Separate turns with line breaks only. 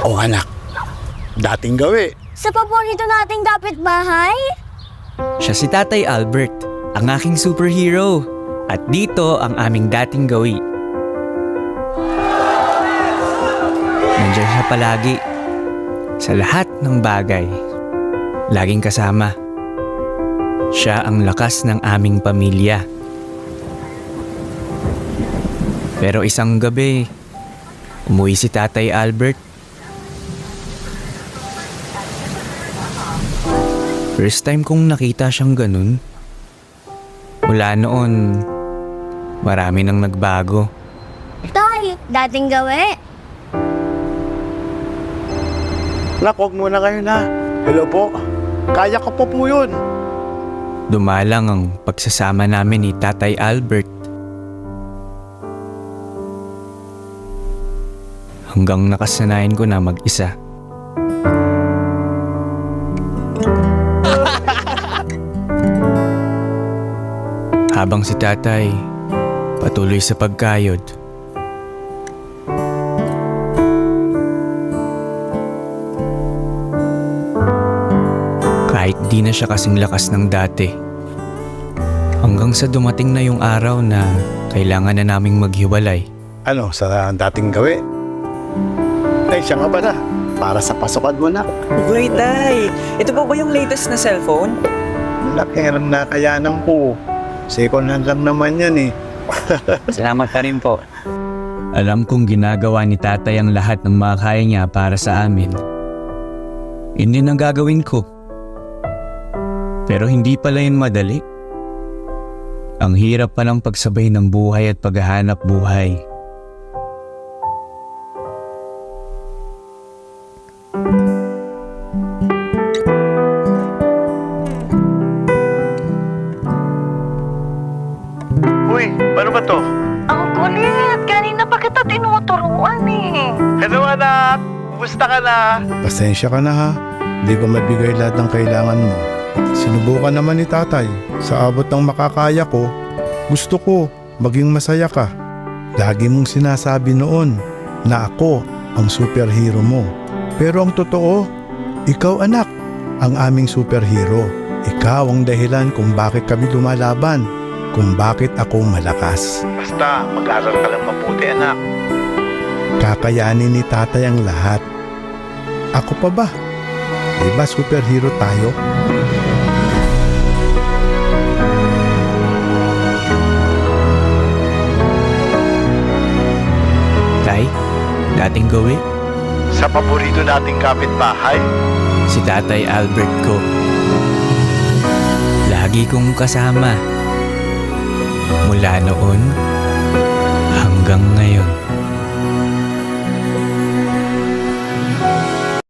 Ako anak, dating gawi.
Sa paborito nating kapitbahay?
Siya si Tatay Albert, ang aking superhero. At dito ang aming dating gawi. Nandiyan siya palagi. Sa lahat ng bagay. Laging kasama. Siya ang lakas ng aming pamilya. Pero isang gabi, umuwi si Tatay Albert. First time kong nakita siyang ganun. Mula noon, marami nang nagbago.
Tay, dating gawi.
Nak, huwag muna kayo na. Hello po. Kaya ko po yun.
Dumalang ang pagsasama namin ni Tatay Albert. Hanggang nakasanayan ko na mag-isa. Habang si Tatay patuloy sa pagkayod. Kahit di na siya kasing lakas ng dati. Hanggang sa dumating na yung araw na kailangan na naming maghiwalay.
Ano, sa dating gawi? Ay, siya nga pala. Para sa pasukan mo, nak.
Uy, Tay! Ito po ba yung latest na cellphone?
Lakiran na kayanan ko. Second hand lang naman yan eh.
Salamat ka rin po.
Alam kong ginagawa ni Tatay ang lahat ng makakaya niya para sa amin. Yun din ang gagawin ko. Pero hindi pala yun madali. Ang hirap palang pagsabay ng buhay at paghahanap buhay.
Uy, paano ba to?
Ang kulit! Kanina pa kita tinuturuan eh.
Hello anak! Kumusta ka na? Pasensya ka na ha. Hindi ko mabigay lahat ng kailangan mo. Sinubukan naman ni tatay. Sa abot ng makakaya ko, gusto ko maging masaya ka. Lagi mong sinasabi noon na ako ang superhero mo. Pero ang totoo, ikaw anak, ang aming superhero. Ikaw ang dahilan kung bakit kami lumalaban, kung bakit ako malakas. Basta mag-aral ka lang mabuti anak. Kakayanin ni tatay ang lahat. Ako pa ba? Diba superhero tayo?
Tay, dating gawi,
Sa paborito nating kapitbahay.
si Tatay Albert ko. Lagi kong kasama. Mula noon hanggang ngayon.